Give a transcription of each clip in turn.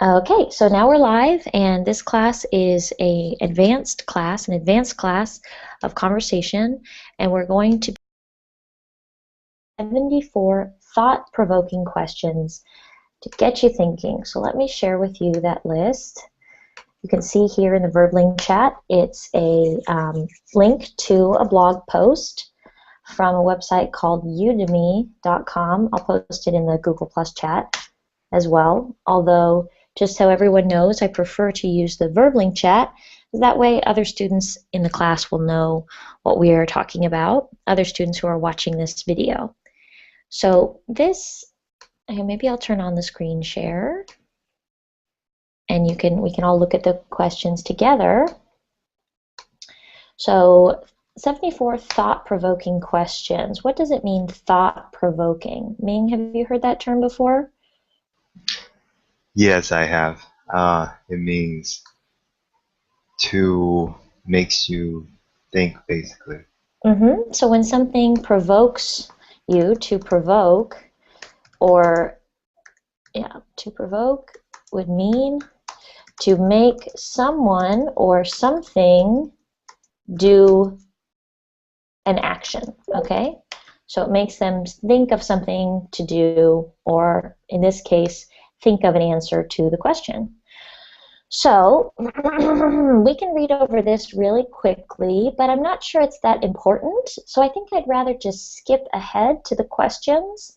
Okay, so now we're live, and this class is an advanced class of conversation, and we're going to be 74 thought-provoking questions to get you thinking. So let me share with you that list. You can see here in the VerbLink chat, it's a link to a blog post from a website called udemy.com. I'll post it in the Google Plus chat as well, although just so everyone knows, I prefer to use the VerbLink chat. That way other students in the class will know what we are talking about, other students who are watching this video. So maybe I'll turn on the screen share, and we can all look at the questions together. So 74 thought-provoking questions. What does it mean, thought-provoking? Ming, have you heard that term before? Yes, I have. It means to makes you think, basically. So when something provokes you, to provoke, to provoke would mean to make someone or something do an action, okay? So it makes them think of something to do, or in this case, think of an answer to the question. So we can read over this really quickly, but I'm not sure it's that important. So I think I'd rather just skip ahead to the questions.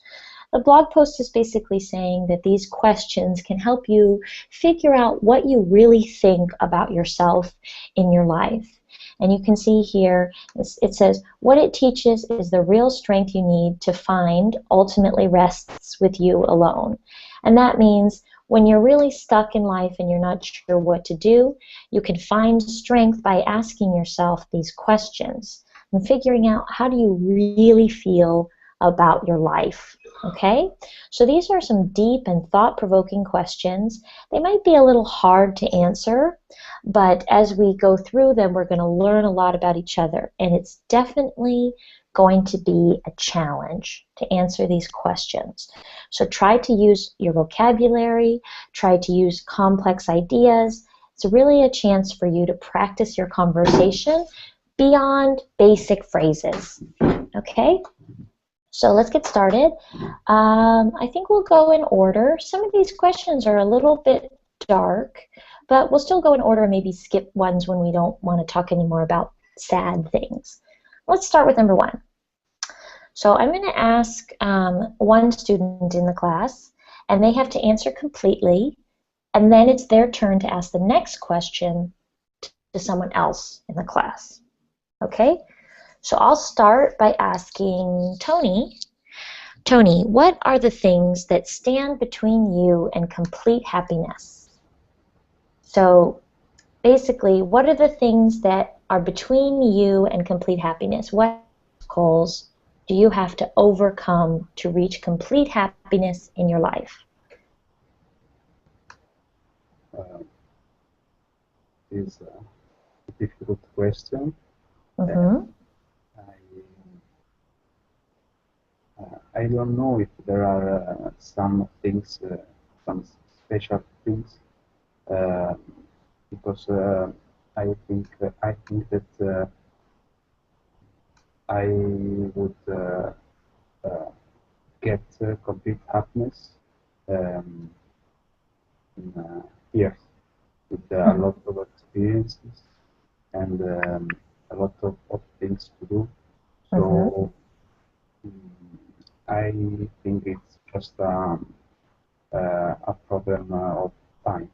The blog post is basically saying that these questions can help you figure out what you really think about yourself in your life. And you can see here, it says, what it teaches is the real strength you need to find ultimately rests with you alone. And that means when you're really stuck in life and you're not sure what to do, you can find strength by asking yourself these questions and figuring out, how do you really feel about your life? Okay, so these are some deep and thought-provoking questions. They might be a little hard to answer, but as we go through them, we're going to learn a lot about each other, and it's definitely going to be a challenge to answer these questions. So try to use your vocabulary, try to use complex ideas. It's really a chance for you to practice your conversation beyond basic phrases. Okay? So let's get started. I think we'll go in order. Some of these questions are a little bit dark, but we'll still go in order and maybe skip ones when we don't want to talk anymore about sad things. Let's start with number one. So I'm going to ask one student in the class, and they have to answer completely, and then it's their turn to ask the next question to someone else in the class. Okay? So I'll start by asking Tony. Tony, what are the things that stand between you and complete happiness? So basically, what are the things that are between you and complete happiness? What goals do you have to overcome to reach complete happiness in your life? Is a difficult question. Mm-hmm. I don't know if there are some things, some special things, because I think that I would get complete happiness in here with a lot of experiences and a lot of things to do. So I think it's just a problem of time.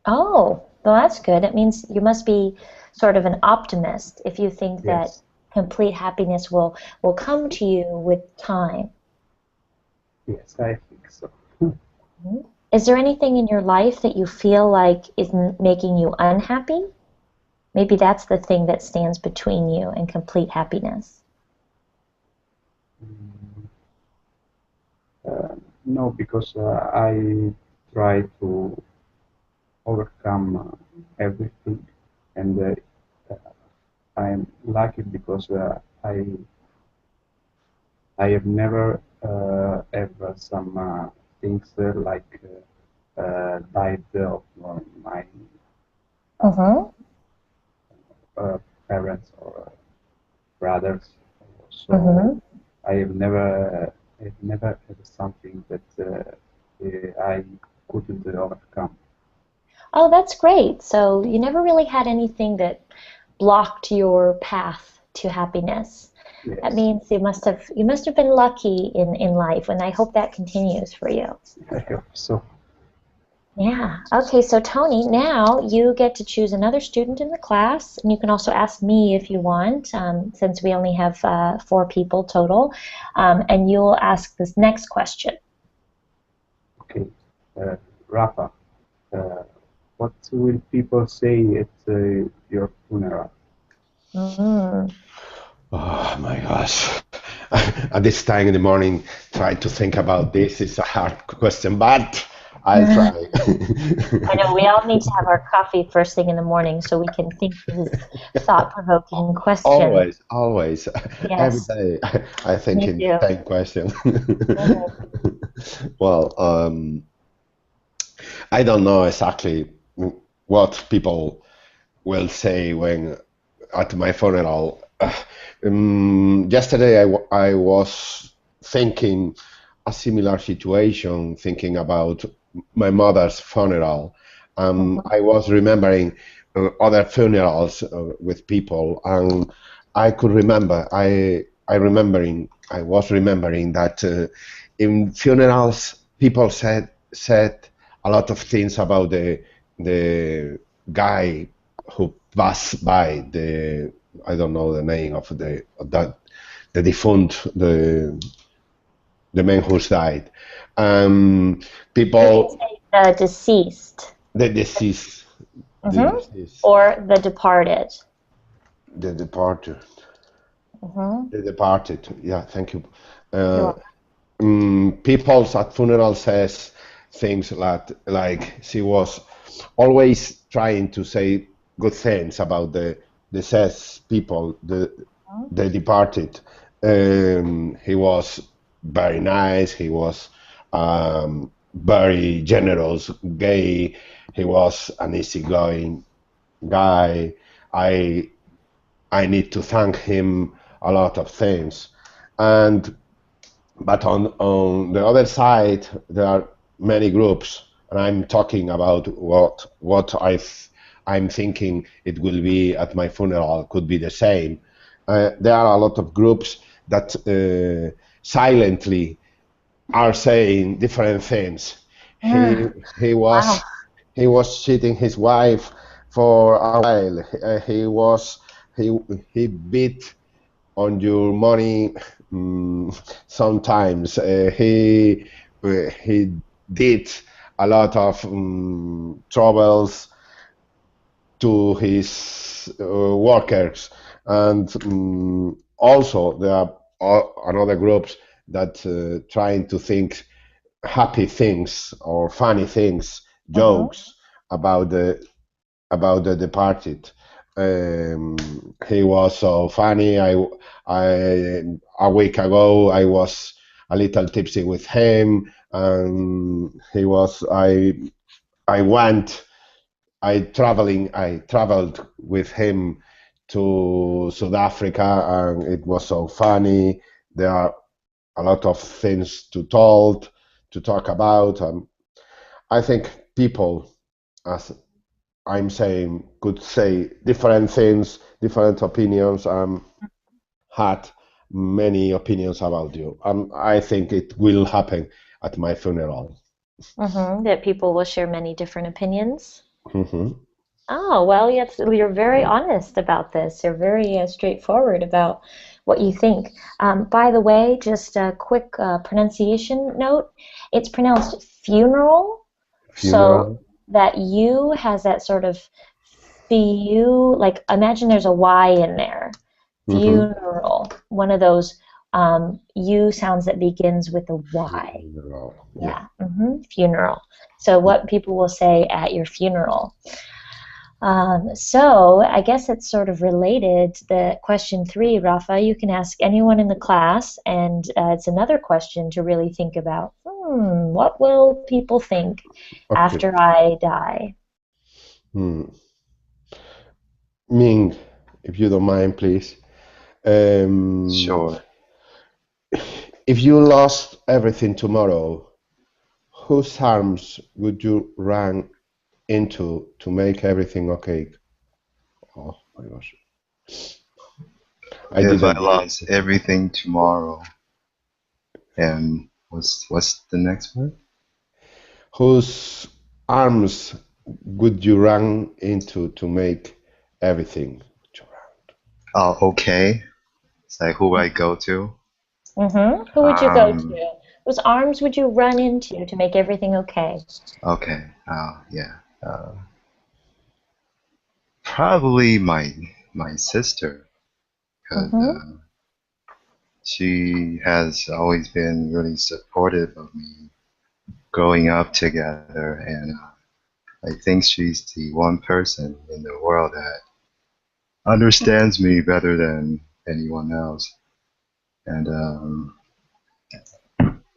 Oh, well, that's good. It means you must be sort of an optimist if you think that Yes. complete happiness will come to you with time. Yes, I think so. Is there anything in your life that you feel like is making you unhappy? Maybe that's the thing that stands between you and complete happiness. Mm, no, because I try to overcome everything, and I'm lucky because I have never ever some things like died of my Mm-hmm. parents or brothers. So Mm-hmm. I have never had something that I couldn't overcome. Oh, that's great. So you never really had anything that blocked your path to happiness. That Yes, means you must have been lucky in life, and I hope that continues for you. I hope so. Yeah. Okay, so Tony, now you get to choose another student in the class, and you can also ask me if you want, since we only have 4 people total, and you'll ask this next question. Okay, Rafa, uh, what will people say at your funeral? Mm. Oh my gosh. At this time in the morning, try to think about this is a hard question, but I'll try. I know we all need to have our coffee first thing in the morning so we can think these thought-provoking questions. Always, always. Every Yes, day I think me in the too. same question. Mhm. Well, I don't know exactly what people will say when at my funeral. Yesterday I was thinking a similar situation, thinking about my mother's funeral. Mhm. I was remembering other funerals with people, and I could remember. I was remembering that in funerals people said a lot of things about the guy who passed by, the I don't know the name of that the defunct, the man who's died. Um, You can People, say the deceased, the deceased, the hmm deceased, or the departed. the departed, Hmm. the departed. Yeah, thank you. You're Uh, welcome. People at funeral says things like she was always trying to say good things about the deceased people, the departed. He was very nice. He was very generous, gay. He was an easygoing guy. I I need to thank him a lot of things, and but on the other side, there are many groups, and I'm talking about I'm thinking it will be at my funeral could be the same. There are a lot of groups that silently are saying different things. He Mm. he Wow. was he was cheating his wife for a while. He he beat on your money. Sometimes he did a lot of troubles to his workers, and also there are another groups that trying to think happy things or funny things, Hmm. jokes about the departed. He was so funny. I a week ago I was a little tipsy with him, and he was. I went. I traveled with him to South Africa, and it was so funny. There are a lot of things to talk about. I think people, as I'm saying, could say different things, different opinions, had many opinions about you. I think it will happen at my funeral. That people will share many different opinions. Hmm. Oh, well, yes, you're very honest about this. You're very straightforward about what you think. By the way, just a quick pronunciation note. It's pronounced funeral, so Funeral. that U has that sort of few, like imagine there's a Y in there. Hmm. Funeral, one of those U sounds that begins with a Y. Funeral. Yeah. Yeah, funeral. So what people will say at your funeral. So I guess it's sort of related. The question 3, Rafa, you can ask anyone in the class, and it's another question to really think about. what will people think Okay. after I die? Ming, if you don't mind, please. Sure. If you lost everything tomorrow, whose arms would you run into to make everything okay? Oh my gosh. I If I didn't. lost everything tomorrow, and what's the next word? Whose arms would you run into to make everything? Oh, okay. It's like who I go to. Who would you go Um, to? Whose arms would you run into to make everything okay? okay. Yeah. Probably my sister, because Mm-hmm. she has always been really supportive of me growing up together, and I think she's the one person in the world that understands me better than anyone else. And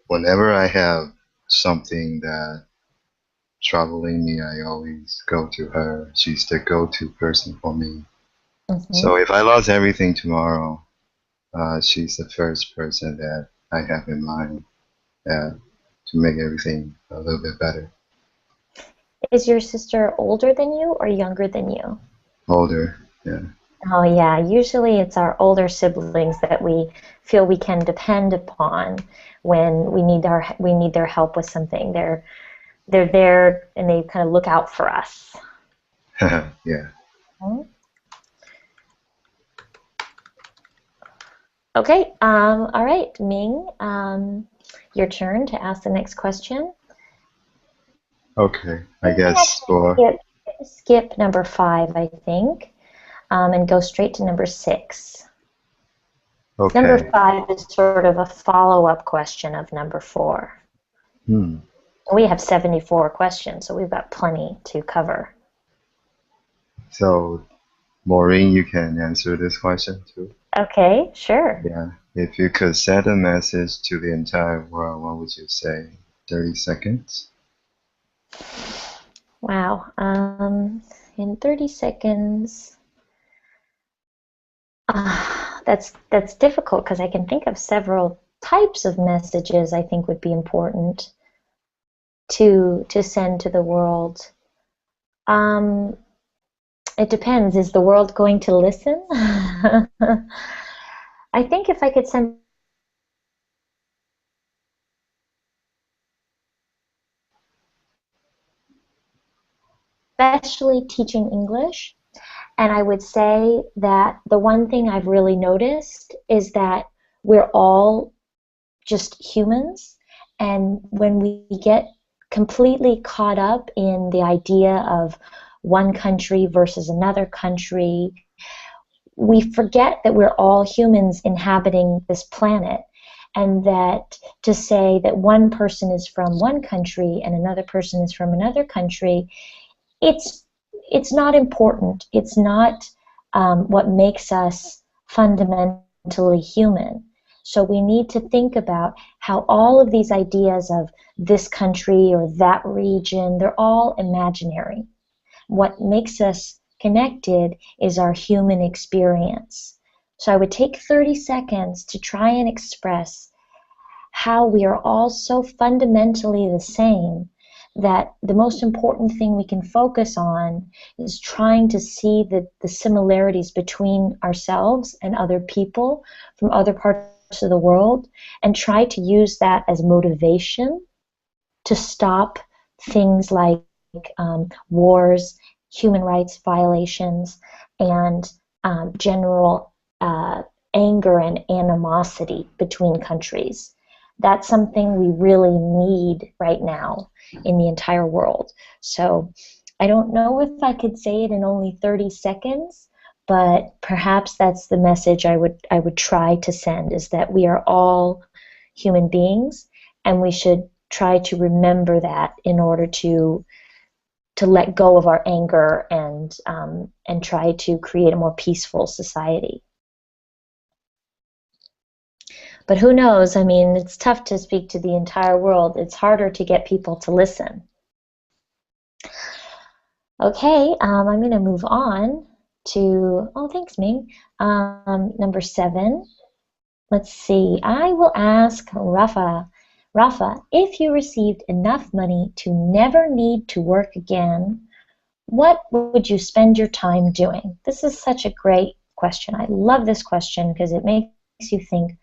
whenever I have something that troubling me, I always go to her. She's the go-to person for me. So Mm-hmm. if I lost everything tomorrow, she's the first person that I have in mind to make everything a little bit better. Is your sister older than you or younger than you? Older, yeah. Oh yeah, usually it's our older siblings that we feel we can depend upon when we need their help with something. They're there and they kind of look out for us. Yeah. Mhm. Okay, all right, Ming, your turn to ask the next question. Okay. I We can guess actually for skip number 5, I think, and go straight to number 6. Number okay. 5 is sort of a follow-up question of number 4. Hmm. We have 74 questions, so we've got plenty to cover. So Maureen, you can answer this question too. Okay, sure. Yeah. If you could send a message to the entire world, what would you say? 30 seconds? Wow. In 30 seconds, that's difficult because I can think of several types of messages I think would be important to send to the world. Um, it depends. Is the world going to listen? I think if I could send, especially teaching English, and I would say that the one thing I've really noticed is that we're all just humans, and when we get completely caught up in the idea of one country versus another country, we forget that we're all humans inhabiting this planet, and that to say that one person is from one country and another person is from another country, it's it's not important. It's not what makes us fundamentally human. So we need to think about how all of these ideas of this country or that region, they're all imaginary. What makes us connected is our human experience. So I would take 30 seconds to try and express how we are all so fundamentally the same that the most important thing we can focus on is trying to see the similarities between ourselves and other people from other parts of the world, and try to use that as motivation to stop things like wars, human rights violations, and general anger and animosity between countries. That's something we really need right now in the entire world. So I don't know if I could say it in only 30 seconds, but perhaps that's the message I would try to send, is that we are all human beings, and we should try to remember that in order to let go of our anger and try to create a more peaceful society. But who knows? I mean, it's tough to speak to the entire world. It's harder to get people to listen. Okay, I'm going to move on to, oh, thanks, Ming. Number 7. Let's see. I will ask Rafa. Rafa, if you received enough money to never need to work again, what would you spend your time doing? This is such a great question. I love this question because it makes you think,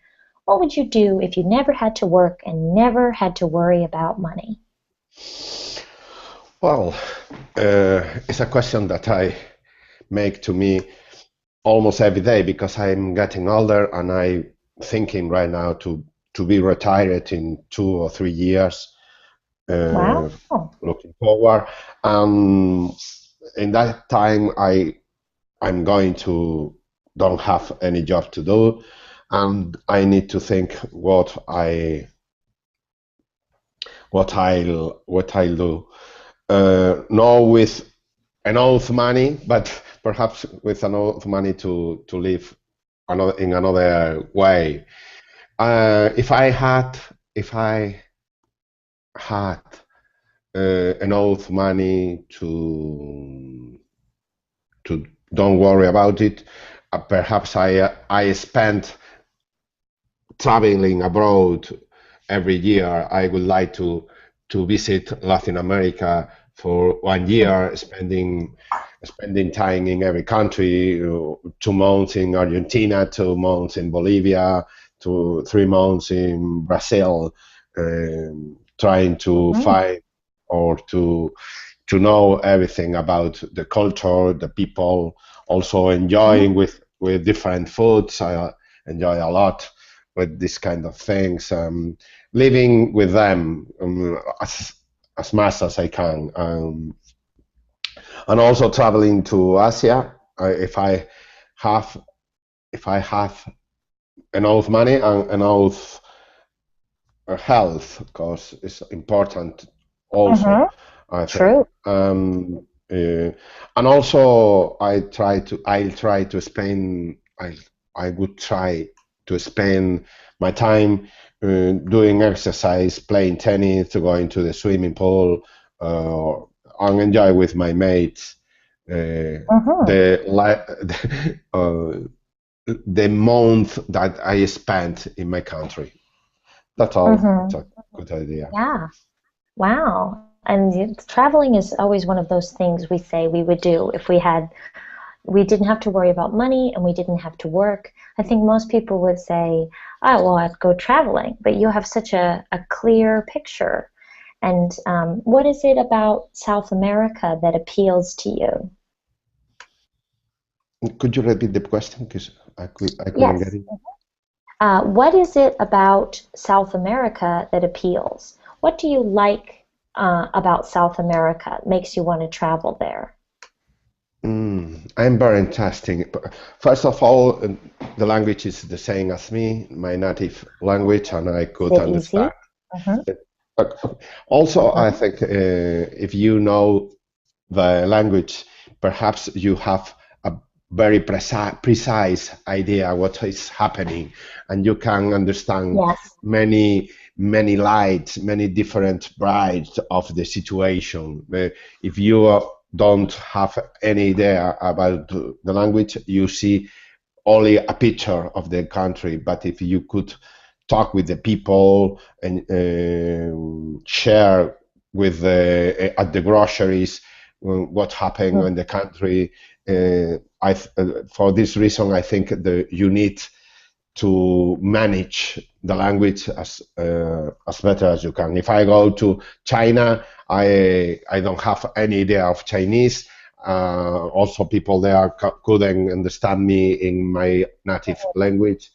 what would you do if you never had to work and never had to worry about money? Well, it's a question that I make to me almost every day because I'm getting older and I'm thinking right now to be retired in 2 or 3 years. Wow. Looking forward. In that time, I'm going to don't have any job to do, and I need to think what I'll do. Not with enough money, but perhaps with enough money to live in another way. If I had enough money to don't worry about it, perhaps I spend traveling abroad every year. I would like to visit Latin America for 1 year, spending time in every country. 2 months in Argentina, 2 months in Bolivia, 3 months in Brazil, trying to find or to know everything about the culture, the people. Also enjoying with different foods. I enjoy a lot with this kind of things. Living with them as much as I can, and also traveling to Asia. If I have enough money and enough health, because it's important also. I think. True. And also I'll try to spend. I would try to spend my time doing exercise, playing tennis, going to the swimming pool, and enjoy with my mates the month that I spent in my country. That's all. It's a good idea. Yeah. Wow. And traveling is always one of those things we say we would do if we didn't have to worry about money and we didn't have to work. I think most people would say, oh, well, I'd go traveling. But you have such a clear picture. And what is it about South America that appeals to you? Could you repeat the question? Because I couldn't Yes. get it. What is it about South America that appeals? What do you like about South America? It makes you want to travel there? I'm very interesting. First of all, the language is the same as me, my native language, and I could understand. Also, I think if you know the language, perhaps you have a very precise idea what is happening, and you can understand many lights, many different brides of the situation. If you don't have any idea about the language, you see only a picture of the country. But if you could talk with the people and share with at the groceries what happened in the country, for this reason, I think you need to manage the language as better as you can. If I go to China, I don't have any idea of Chinese. Also, people there couldn't understand me in my native language.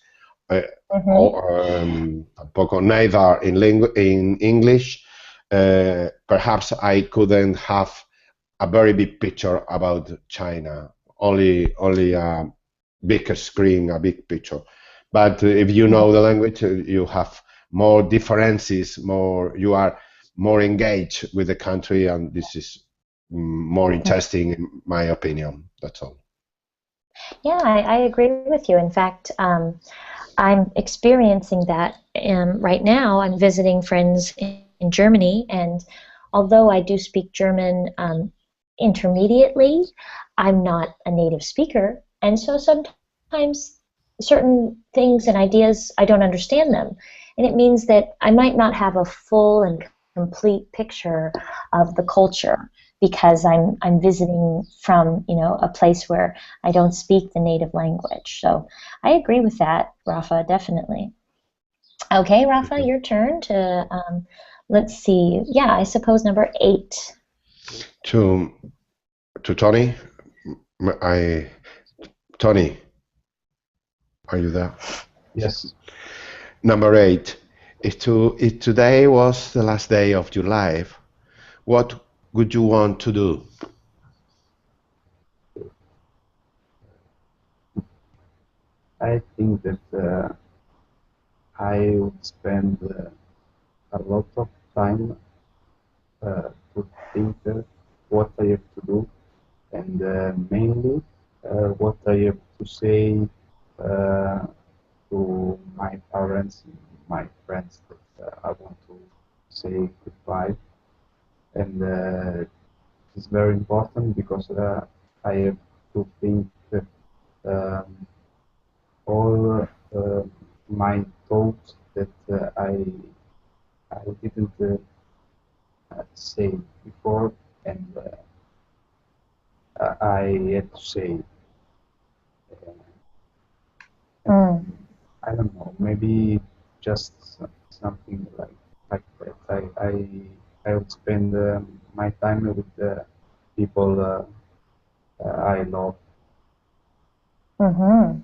Tampoco neither in English. Perhaps I couldn't have a very big picture about China. Only a big screen, a big picture. But if you know the language, you have more differences, you are more engaged with the country, and this is more interesting in my opinion. That's all. Yeah, I agree with you. In fact, I'm experiencing that right now. I'm visiting friends in Germany, and although I do speak German intermediately, I'm not a native speaker, and so sometimes certain things and ideas I don't understand them, and it means that I might not have a full and complete picture of the culture because I'm visiting from a place where I don't speak the native language. So I agree with that, Rafa, definitely. Okay, Rafa, your turn to let's see. Yeah, I suppose number 8. To Tony, Tony, are you there? Yes. Number 8. If today was the last day of your life, what would you want to do? I think that I would spend a lot of time to think what I have to do, and mainly what I have to say to my parents, my friends that I want to say goodbye. And it's very important because I have to think all my thoughts that I didn't say before, and I had to say. Mm. I don't know, maybe just something like that. I would spend my time with the people I love. Mm-hmm.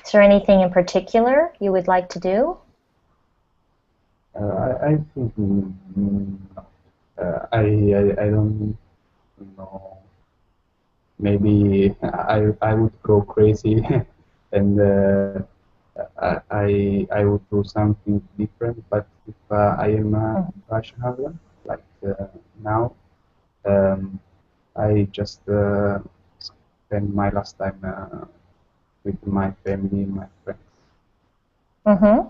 Is there anything in particular you would like to do? I think I don't know. Maybe I would go crazy and I would do something different. But if I am rational, like now, um, I just spend my last time with my family, my friends. Mm-hmm.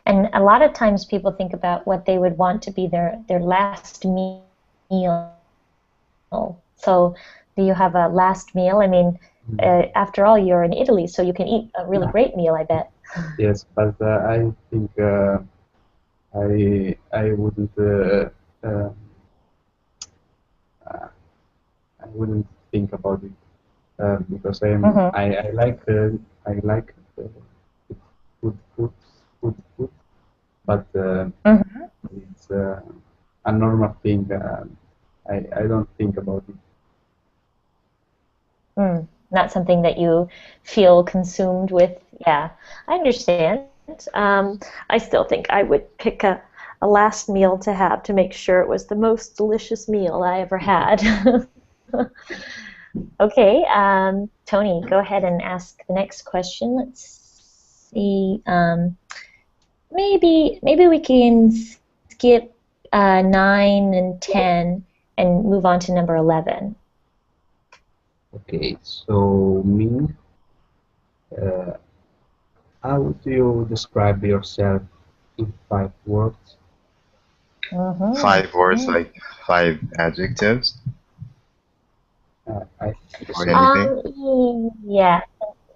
And a lot of times people think about what they would want to be their last meal. So do you have a last meal? I mean, after all, you're in Italy, so you can eat a really great meal, I bet. Yes, but I think I wouldn't uh, I wouldn't think about it because Mm-hmm. I like good food, good food, but Mm-hmm. it's a normal thing. I don't think about it. Not something that you feel consumed with. Yeah, I understand. I still think I would pick a last meal to have to make sure it was the most delicious meal I ever had. Okay, Tony, go ahead and ask the next question. Let's see. Maybe we can skip 9 and 10 and move on to number 11. Okay, so me, uh, how would you describe yourself in 5 words? 5 words, Mm-hmm. like 5 adjectives I think or so. anything. Yeah,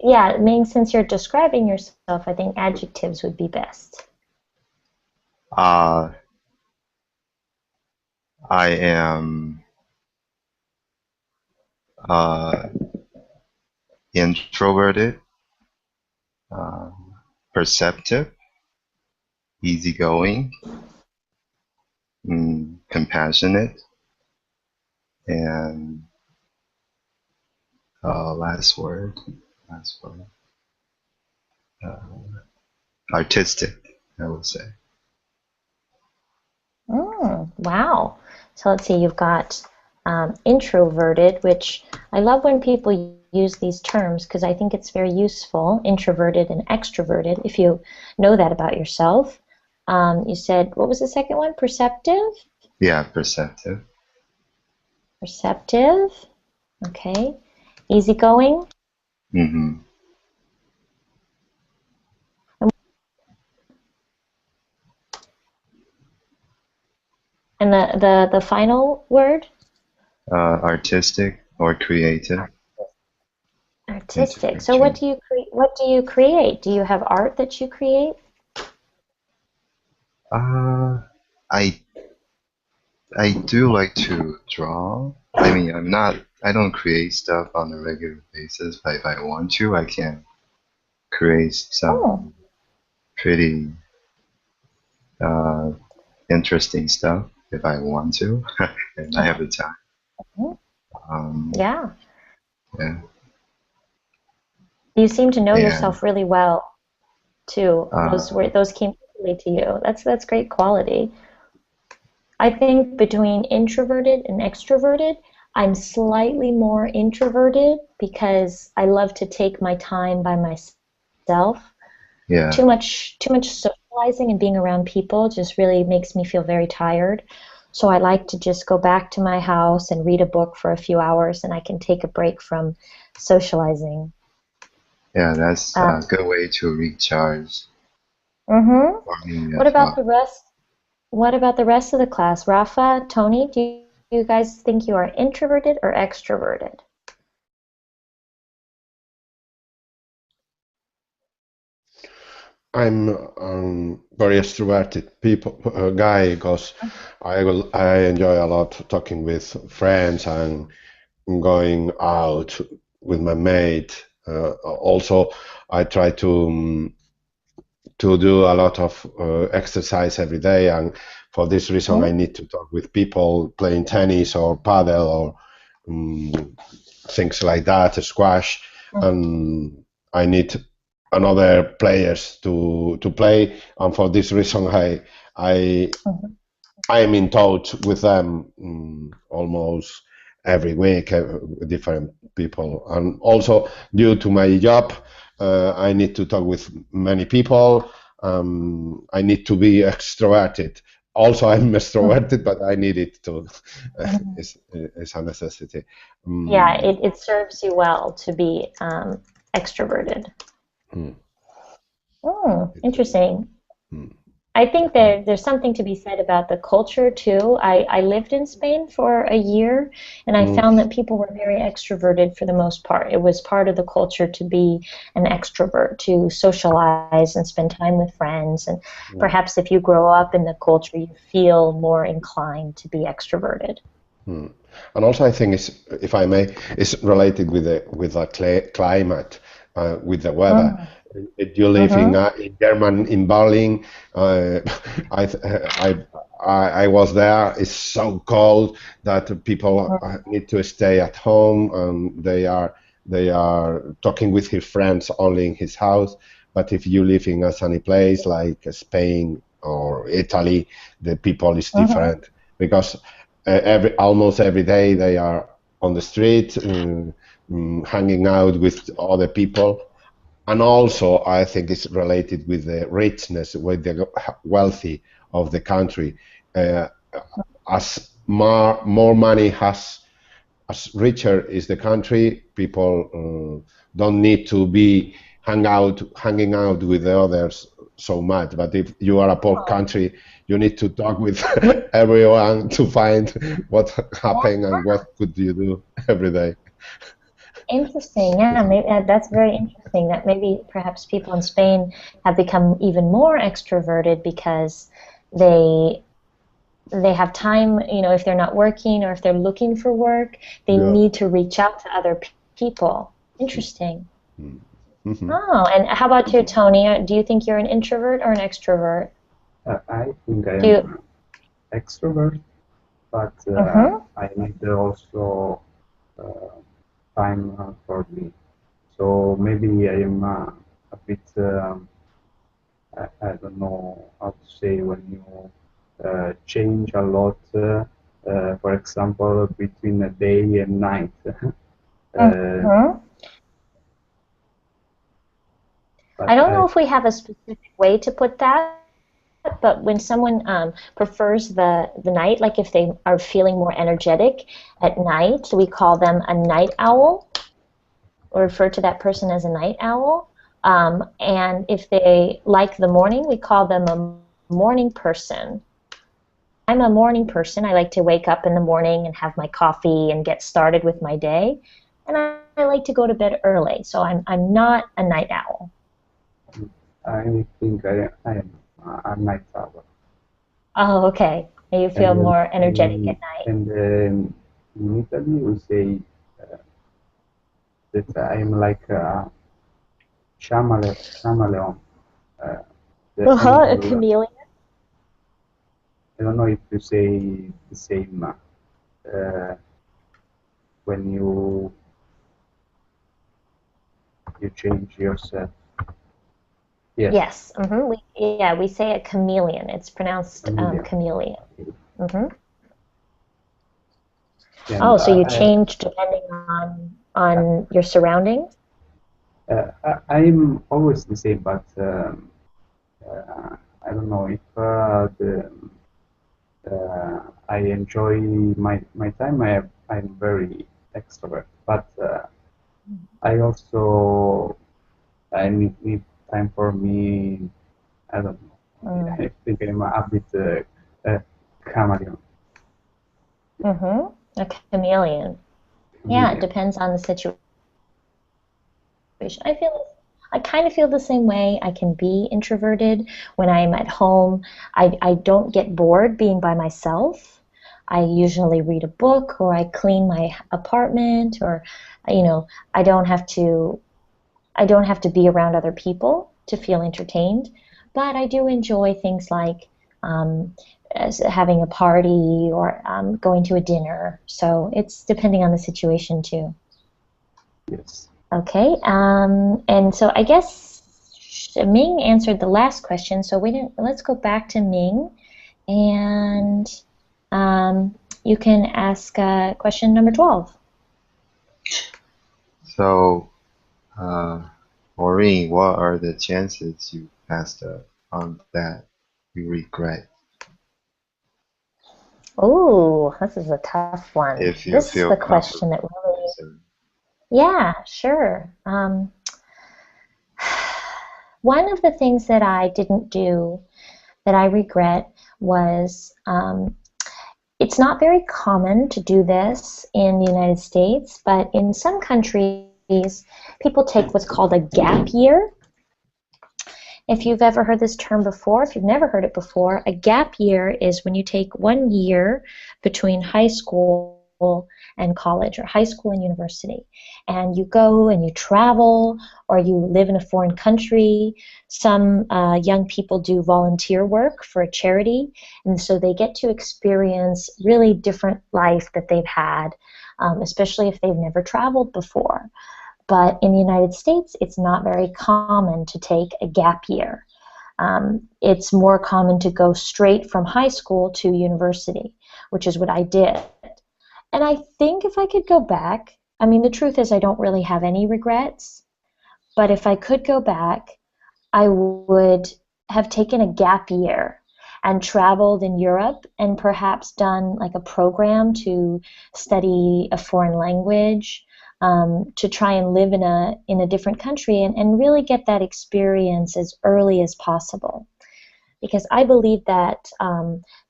yeah. I mean, since you're describing yourself, I think adjectives would be best. Uh, I am uh, introverted, uh, perceptive, easygoing, compassionate, and last word, uh, artistic, I would say. Wow. So let's see. You've got introverted, which I love when people use these terms because I think it's very useful. Introverted and extroverted. If you know that about yourself. You said what was the second one? Perceptive. Yeah, perceptive. Perceptive. Okay. Easygoing. Mm-hmm. And the final word? Artistic or creative. Artistic. So what do you create? Do you have art that you create? I do like to draw. I mean, I don't create stuff on a regular basis, but if I want to, I can create Oh. some pretty uh, interesting stuff if I want to, and I have the time. Yeah. Yeah. You seem to know And yourself really well, too. Those came easily to you. That's great quality. I think between introverted and extroverted, I'm slightly more introverted because I love to take my time by myself. yeah, Too much socializing and being around people just really makes me feel very tired. So I like to just go back to my house and read a book for a few hours, and I can take a break from socializing. yeah, that's a good way to recharge for me What as about well. the rest? What about the rest of the class? Rafa, Tony, do you guys think you are introverted or extroverted? I'm very extroverted guy because I enjoy a lot talking with friends and going out with my mate. Also, I try to do a lot of exercise every day, and for this reason, I need to talk with people playing tennis or paddle or things like that, squash, and I need another players to play, and for this reason, I I'm in touch with them almost every week, with different people, and also due to my job, I need to talk with many people. I need to be extroverted. Also, I'm extroverted, but I need it to. It's a necessity. Yeah, it serves you well to be extroverted. Mm. Interesting. Mm. I think there's something to be said about the culture too. I lived in Spain for a year, and I found that people were very extroverted for the most part. It was part of the culture to be an extrovert, to socialize and spend time with friends. And perhaps if you grow up in the culture, you feel more inclined to be extroverted. And also, I think it's, if I may, it's related with the climate, with the weather. If you live in German, in Berlin, I, I was there. It's so cold that people need to stay at home, and they are talking with his friends only in his house. But if you live in a sunny place like Spain or Italy, the people is different because almost every day they are on the street, hanging out with other people. And also, I think it's related with the richness, with the wealthy of the country. As more money has, as richer is the country, people don't need to be hanging out with the others so much. But if you are a poor country, you need to talk with everyone to find what happened and what could you do every day. Interesting. Yeah, maybe, that's very interesting. That maybe perhaps people in Spain have become even more extroverted because they they have time, if they're not working or if they're looking for work, they Yeah. need to reach out to other people. Interesting. Mm-hmm. Oh, and how about you, Tony? Do you think you're an introvert or an extrovert? I think I Do am you? extrovert, but I need also uh, time for me. So maybe I am a bit, I don't know how to say, when you change a lot, for example, between a day and night. Mhm. I But don't I, know if we have a specific way to put that, but when someone prefers the night, like if they are feeling more energetic at night, we call them a night owl, or refer to that person as a night owl. And if they like the morning, we call them a morning person. I'm a morning person. I like to wake up in the morning and have my coffee and get started with my day. And I like to go to bed early, so I'm not a night owl. I think I am a night owl. Oh, okay. You feel And more energetic in, at night. and in Italy, we say that I am like a chameleon. Uh, the Uh-huh, a animal. chameleon. I don't know if you say the same when you change yourself. Yes, Yes. We say a chameleon. It's pronounced chameleon. chameleon. hmm And Oh, so you change depending on your surroundings? I'm always the same, but I don't know if I enjoy my time. I'm very extrovert, but I also I need time for me. I don't know. Mm. I think I'm a bit chameleon. A chameleon. Yeah, it Chameleon. depends on the situation. I kind of feel the same way. I can be introverted when I'm at home. I don't get bored being by myself. I usually read a book or I clean my apartment or you know, I don't have to I don't have to be around other people to feel entertained, but I do enjoy things like um, having a party or going to a dinner. So it's depending on the situation too. Yes. Okay, and so I guess Ming answered the last question, so we didn't. Let's go back to Ming, and you can ask question number 12. So, uh, Maureen, what are the chances you passed up on that you regret? Oh, this is a tough one. If you This is feel the question comfortable that really, answering. yeah, sure. One of the things that I didn't do that I regret was it's not very common to do this in the United States, but in some countries, people take what's called a gap year. If you've ever heard this term before, if you've never heard it before, a gap year is when you take 1 year between high school and college, or high school and university, and you go and you travel or you live in a foreign country. Some young people do volunteer work for a charity, and so they get to experience really different life that they've had, especially if they've never traveled before. But in the United States, it's not very common to take a gap year. It's more common to go straight from high school to university, which is what I did. And I think if I could go back, I mean, the truth is I don't really have any regrets, but if I could go back, I would have taken a gap year and traveled in Europe and perhaps done like a program to study a foreign language, to try and live in a different country and really get that experience as early as possible. Because I believe that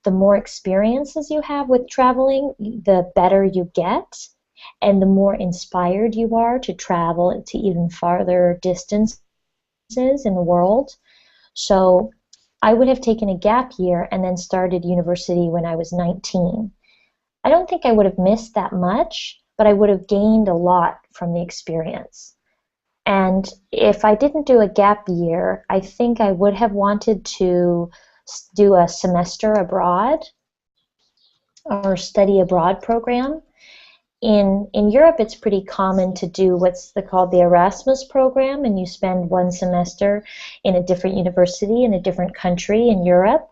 the more experiences you have with traveling, the better you get, and the more inspired you are to travel to even farther distances in the world. So I would have taken a gap year and then started university when I was 19. I don't think I would have missed that much, but I would have gained a lot from the experience. And if I didn't do a gap year, I think I would have wanted to do a semester abroad or study abroad program. In Europe, it's pretty common to do what's called the Erasmus program, and you spend one semester in a different university in a different country in Europe.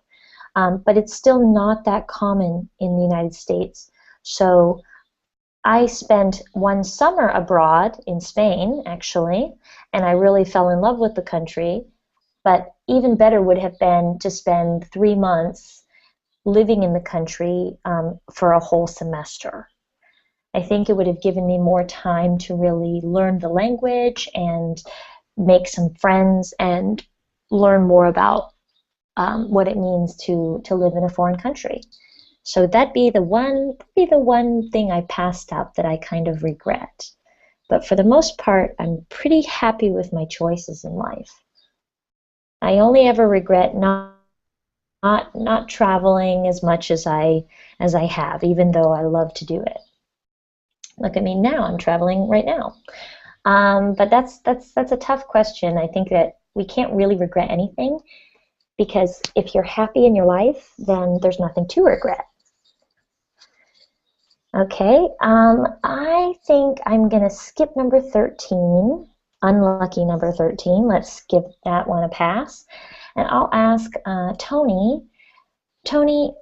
But it's still not that common in the United States. So I spent one summer abroad in Spain, actually, and I really fell in love with the country. But even better would have been to spend 3 months living in the country for a whole semester. I think it would have given me more time to really learn the language and make some friends and learn more about what it means to live in a foreign country. So that'd be the one thing I passed up that I kind of regret. But for the most part, I'm pretty happy with my choices in life. I only ever regret not traveling as much as I have, even though I love to do it. Look at me now, I'm traveling right now. But that's a tough question. I think that we can't really regret anything, because if you're happy in your life, then there's nothing to regret. Okay, I think I'm going to skip number 13, unlucky number 13. Let's give that one a pass. And I'll ask Tony. Tony,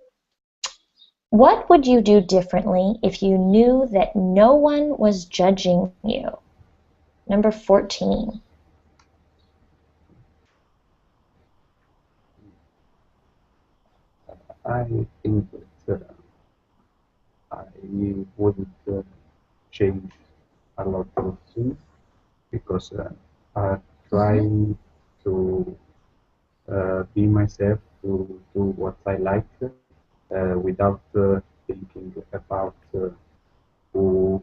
what would you do differently if you knew that no one was judging you? Number 14. I think that I wouldn't change a lot of things because I'm trying to be myself, to do what I like without thinking about who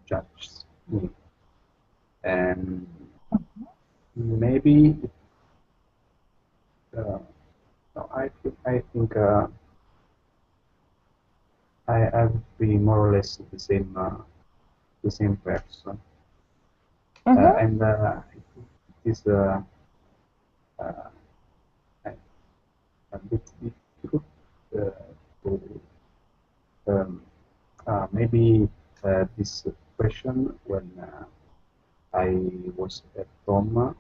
judges me. And maybe no, I think I would be more or less the same person. And it is uh, a bit difficult to maybe this question when I was at Roma,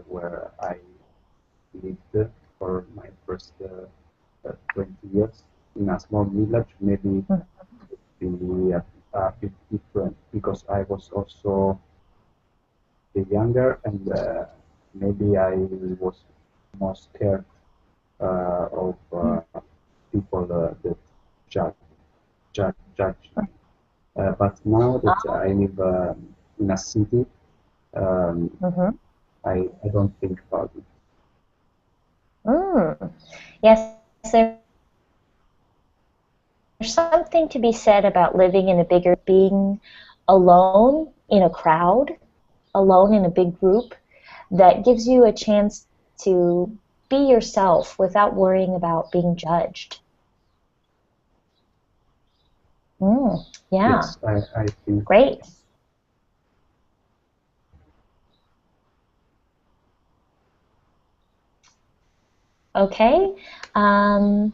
where I lived for my first 20 years in a small village. Maybe be a bit different because I was also younger, and maybe I was more scared of people that judge me. But now that I live in a city, I don't think about it. Yes, there's something to be said about living in a bigger, being alone in a crowd, alone in a big group, that gives you a chance to be yourself without worrying about being judged. Yeah. Yes, I think. Great. Okay. And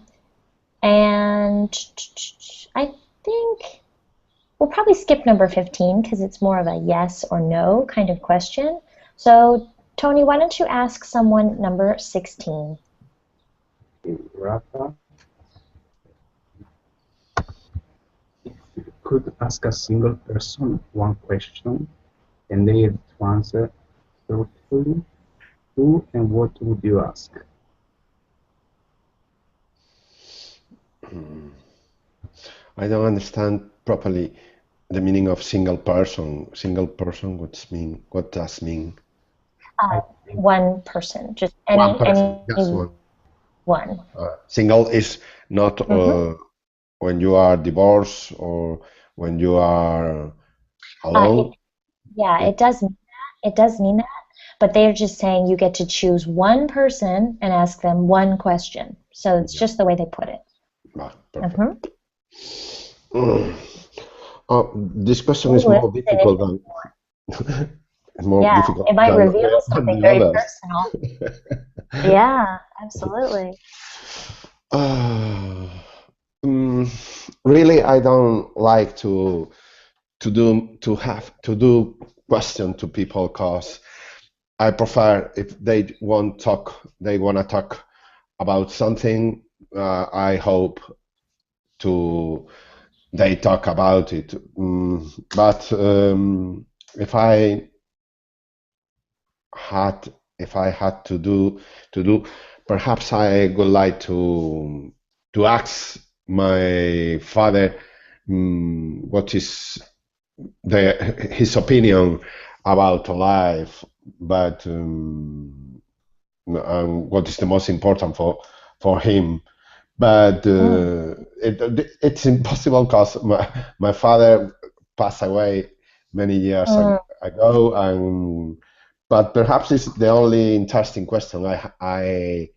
I think we'll probably skip number 15 because it's more of a yes or no kind of question. So, Tony, why don't you ask someone number 16? Rafa, if you could ask a single person one question and they have to answer truthfully, who and what would you ask? I don't understand properly the meaning of single person. Single person, what does mean? One person, just One person, just one. Single is not when you are divorced or when you are alone. It does mean that. It does mean that. But they're just saying you get to choose one person and ask them one question. So it's just the way they put it. Perfect. This question is more difficult than it might reveal something very others. personal. Yeah, absolutely. Really, I don't like to do question to people, because I prefer if they want to talk about something. I hope they talk about it. But if I had to do, perhaps I would like to ask my father what is his opinion about life, but what is the most important for him. but it's impossible because my father passed away many years ago, and but perhaps it's the only interesting question I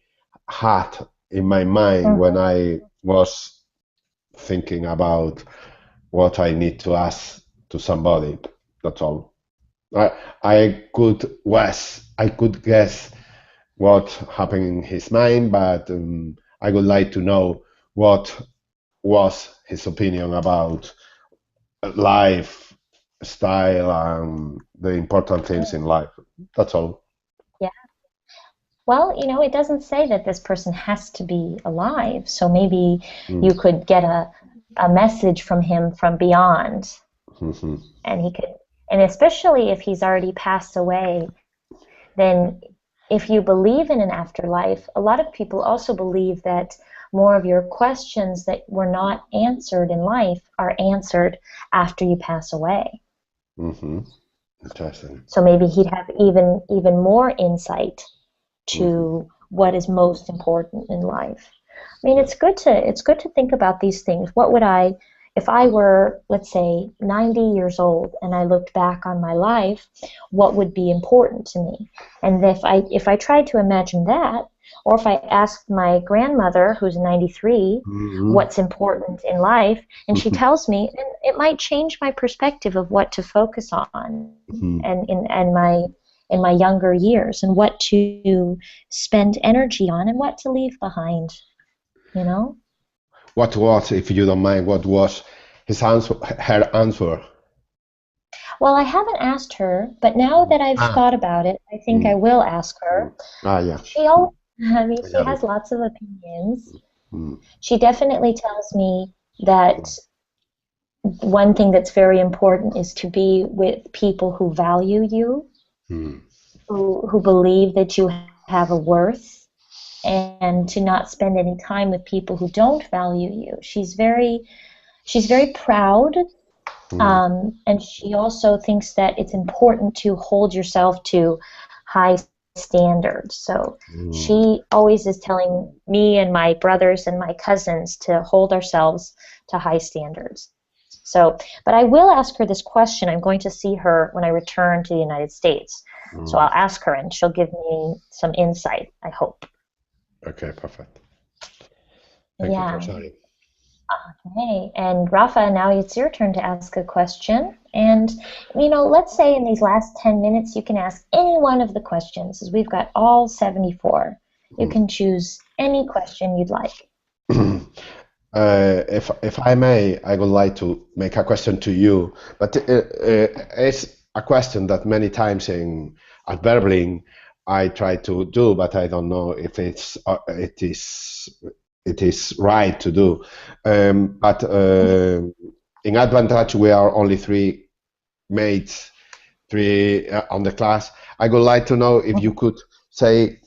had in my mind when I was thinking about what I need to ask to somebody. That's all. I could guess what happened in his mind, but I would like to know what was his opinion about life, style, and the important things in life. That's all. Yeah. Well, you know, it doesn't say that this person has to be alive, so maybe you could get a message from him from beyond, and he could, and especially if he's already passed away, then if you believe in an afterlife, a lot of people also believe that more of your questions that were not answered in life are answered after you pass away. Interesting. So maybe he'd have even more insight to what is most important in life. I mean, it's good to think about these things. What would I, if I were, let's say, 90 years old and I looked back on my life, what would be important to me? And if I tried to imagine that, or if I asked my grandmother, who's 93, what's important in life, and she tells me, and it might change my perspective of what to focus on, and in my younger years, and what to spend energy on, and what to leave behind. You know? What was, if you don't mind, what was her answer? Well, I haven't asked her, but now that I've thought about it, I think I will ask her. Yeah. She always, I mean, she has lots of opinions. She definitely tells me that one thing that's very important is to be with people who value you, who believe that you have a worth, and to not spend any time with people who don't value you. She's very proud, and she also thinks that it's important to hold yourself to high standards. So she always is telling me and my brothers and my cousins to hold ourselves to high standards. So, but I will ask her this question. I'm going to see her when I return to the United States. So I'll ask her, and she'll give me some insight, I hope. Okay, perfect. Thank you for sharing. Okay, and Rafa, now it's your turn to ask a question. And, you know, let's say in these last 10 minutes you can ask any one of the questions, as we've got all 74. You can choose any question you'd like. If I may, I would like to make a question to you, but it's a question that many times at Berlin I try to do, but I don't know if it is right to do. But in Advantage we are only three mates, on the class. I would like to know if you could say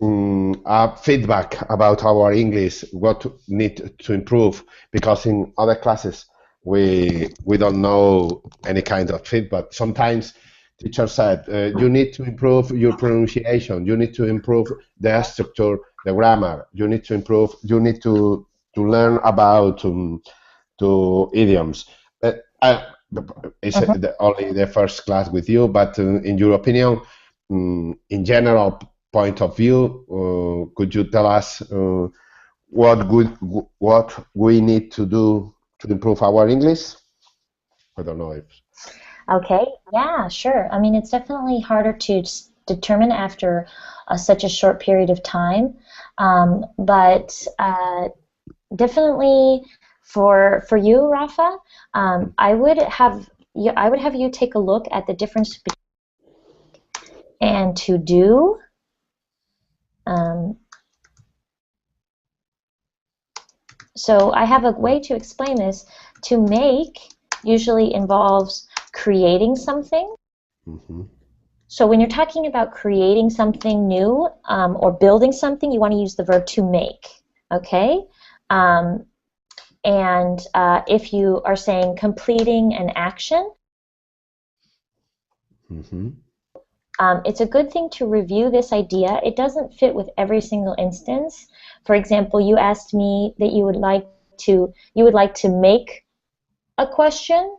feedback about our English, what need to improve, because in other classes we don't know any kind of feedback. Sometimes teacher said you need to improve your pronunciation, you need to improve the structure, the grammar, you need to improve, you need to learn about to idioms. It's only the first class with you, but in your opinion, in general point of view, could you tell us what we need to do to improve our English? I don't know if. Okay, yeah, sure. I mean, it's definitely harder to determine after such a short period of time, but definitely for you, Rafa, I would have you take a look at the difference between and to do. So I have a way to explain this. To make usually involves creating something. So when you're talking about creating something new or building something, you want to use the verb to make, okay? And if you are saying completing an action, it's a good thing to review this idea. It doesn't fit with every single instance. For example, you asked me that you would like to make a question,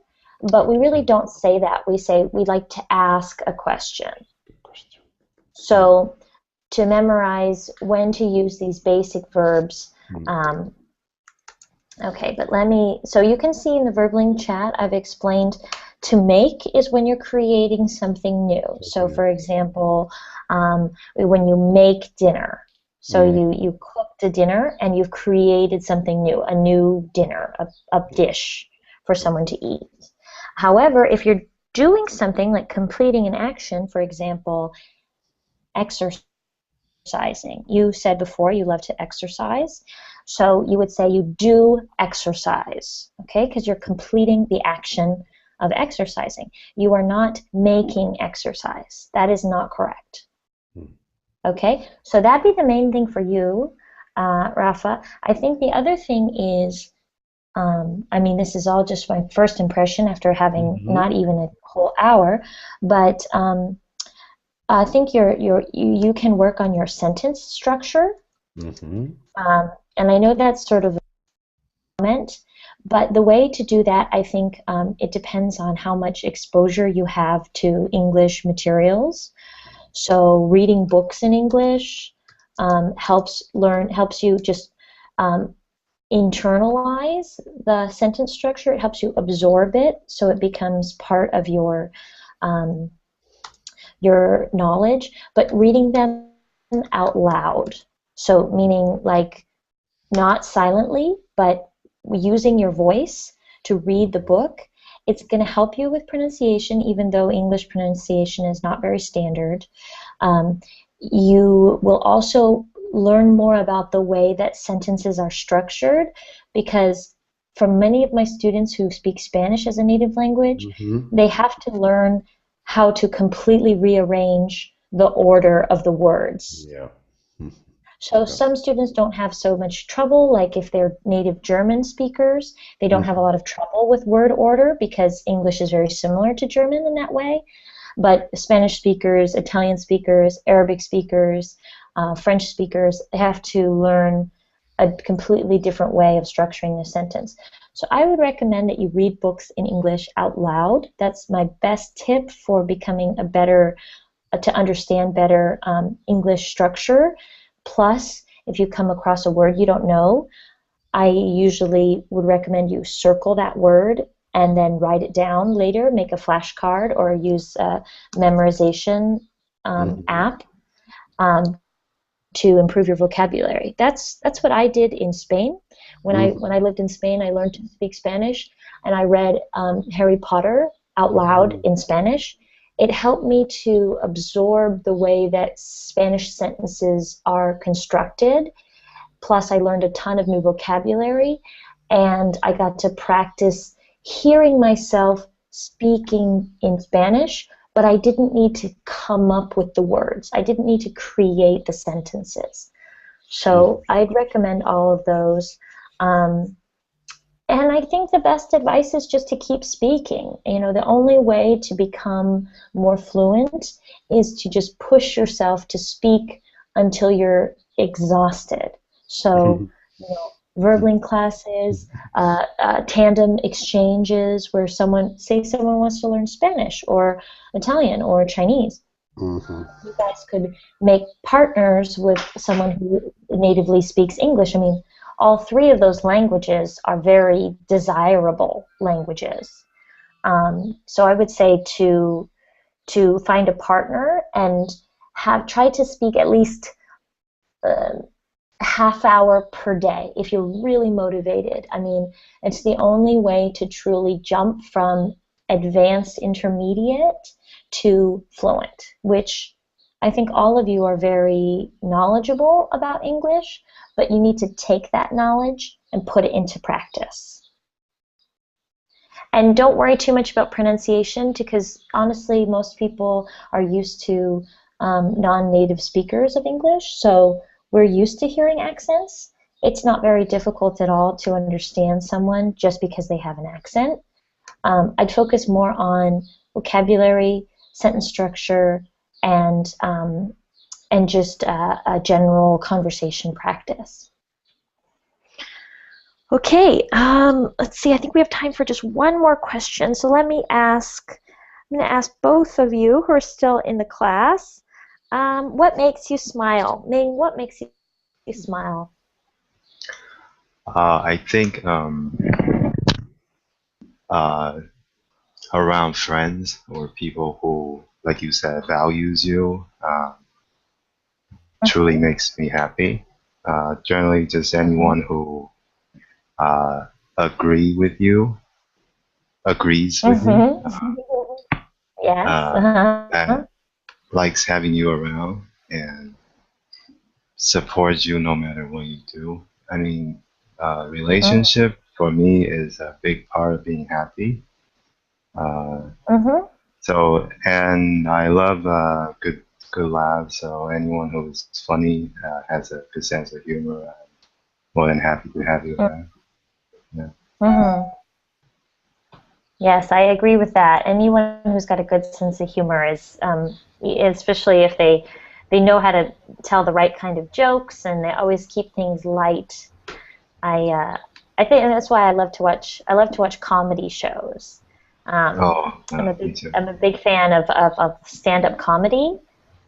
but we really don't say that. We say we'd like to ask a question. So to memorize when to use these basic verbs. Okay, but so you can see in the Verbling chat, I've explained to make is when you're creating something new. So for example, when you make dinner. So you cooked a dinner and you've created something new, a new dinner, a dish for someone to eat. However, if you're doing something like completing an action, for example, exercising. You said before you love to exercise, so you would say you do exercise, okay, because you're completing the action of exercising. You are not making exercise. That is not correct. Okay, so that'd be the main thing for you, Rafa. I think the other thing is, I mean, this is all just my first impression after having not even a whole hour, but I think you can work on your sentence structure, and I know that's sort of a comment, but the way to do that, I think it depends on how much exposure you have to English materials. So reading books in English helps you just internalize the sentence structure. It helps you absorb it, so it becomes part of your knowledge, but reading them out loud. So meaning like not silently, but using your voice to read the book. It's going to help you with pronunciation, even though English pronunciation is not very standard. You will also learn more about the way that sentences are structured, because for many of my students who speak Spanish as a native language, they have to learn how to completely rearrange the order of the words. So some students don't have so much trouble, like if they're native German speakers, they don't have a lot of trouble with word order because English is very similar to German in that way. But Spanish speakers, Italian speakers, Arabic speakers, French speakers, they have to learn a completely different way of structuring the sentence. So I would recommend that you read books in English out loud. That's my best tip for becoming to understand better English structure. Plus, if you come across a word you don't know, I usually would recommend you circle that word and then write it down later, make a flashcard or use a memorization app to improve your vocabulary. That's what I did in Spain. When I lived in Spain, I learned to speak Spanish, and I read Harry Potter out loud in Spanish. It helped me to absorb the way that Spanish sentences are constructed. Plus, I learned a ton of new vocabulary, and I got to practice hearing myself speaking in Spanish, but I didn't need to come up with the words. I didn't need to create the sentences. So I'd recommend all of those. And I think the best advice is just to keep speaking. You know, the only way to become more fluent is to just push yourself to speak until you're exhausted. So, you know, verbling classes, tandem exchanges where someone wants to learn Spanish or Italian or Chinese. You guys could make partners with someone who natively speaks English. I mean, all three of those languages are very desirable languages. So I would say to find a partner and try to speak at least half hour per day if you're really motivated. I mean, it's the only way to truly jump from advanced intermediate to fluent, which I think all of you are very knowledgeable about English, but you need to take that knowledge and put it into practice. And don't worry too much about pronunciation, because honestly, most people are used to non-native speakers of English, so we're used to hearing accents. It's not very difficult at all to understand someone just because they have an accent. I'd focus more on vocabulary, sentence structure, and just a general conversation practice. Okay, let's see. I think we have time for just one more question. So let me ask. I'm going to ask both of you who are still in the class. What makes you smile? Ming, what makes you smile? I think around friends or people who, like you said, values you, truly makes me happy. Generally, just anyone who uh, agree with you, agrees with you, Yes. and likes having you around and supports you no matter what you do. I mean, relationship for me is a big part of being happy. Uh, So, and I love good laughs. So anyone who's funny has a good sense of humor. I'm more than happy to have you around. Yeah. Yes, I agree with that. Anyone who's got a good sense of humor is, especially if they know how to tell the right kind of jokes, and they always keep things light. I think, and that's why I love to watch comedy shows. Me too. I'm a big fan of stand-up comedy,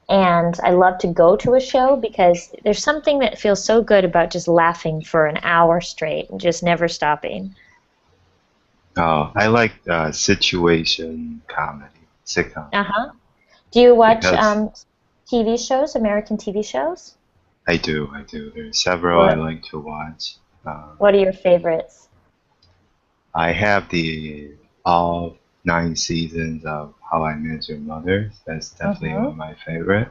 and I love to go to a show because there's something that feels so good about just laughing for an hour straight and just never stopping. Oh, I like situation comedy, sitcom. Do you watch Because TV shows, American TV shows? I do. There's several I like to watch. What are your favorites? I have the all 9 seasons of How I Met Your Mother. That's definitely one of my favorite.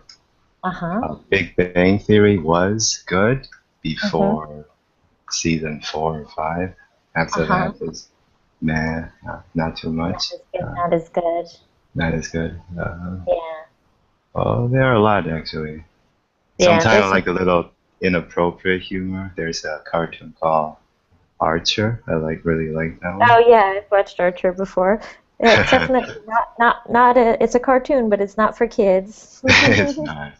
Big Bang Theory was good before season 4 or 5. After that, just not too much. Not as good. Not as good. Yeah. Oh, there are a lot actually. Yeah, Sometimes I like a little inappropriate humor. There's a cartoon called Archer. I really like that one. Oh yeah, I've watched Archer before. Yeah, it's definitely not a. It's a cartoon, but it's not for kids. It's not.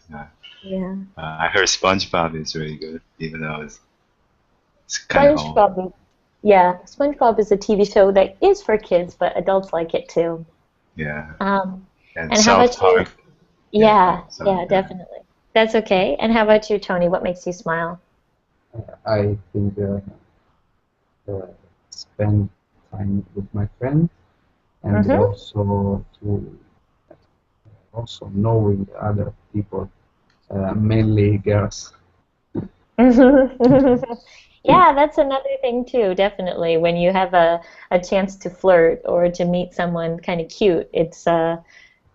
Yeah. I heard SpongeBob is really good, even though it's kind of old. SpongeBob. Yeah, SpongeBob is a TV show that is for kids, but adults like it too. Yeah. And South how about you? Park. Yeah, definitely. That's okay. And how about you, Tony? What makes you smile? I think spend time with my friends and also knowing other people, mainly girls. Yeah, that's another thing too, definitely. When you have a chance to flirt or to meet someone kind of cute, it's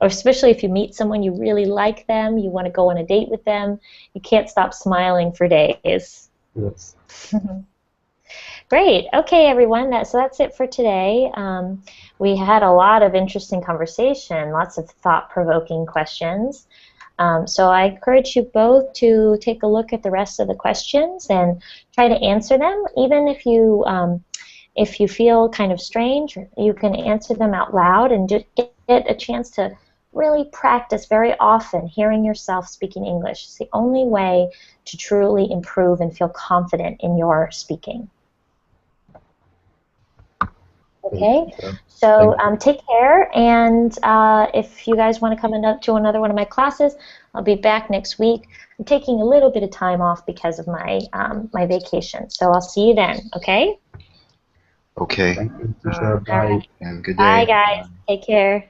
or especially if you meet someone you really like them, you want to go on a date with them, you can't stop smiling for days. Yes. Great. Okay, everyone. So that's it for today. We had a lot of interesting conversation, lots of thought-provoking questions. So I encourage you both to take a look at the rest of the questions and try to answer them. Even if you feel kind of strange, you can answer them out loud and just get a chance to really practice very often hearing yourself speaking English. It's the only way to truly improve and feel confident in your speaking. Okay, so take care, and if you guys want to come to another one of my classes, I'll be back next week. I'm taking a little bit of time off because of my my vacation, so I'll see you then, okay? Okay. Thank you, teacher. Bye. Right. And good day. Bye, guys. Take care.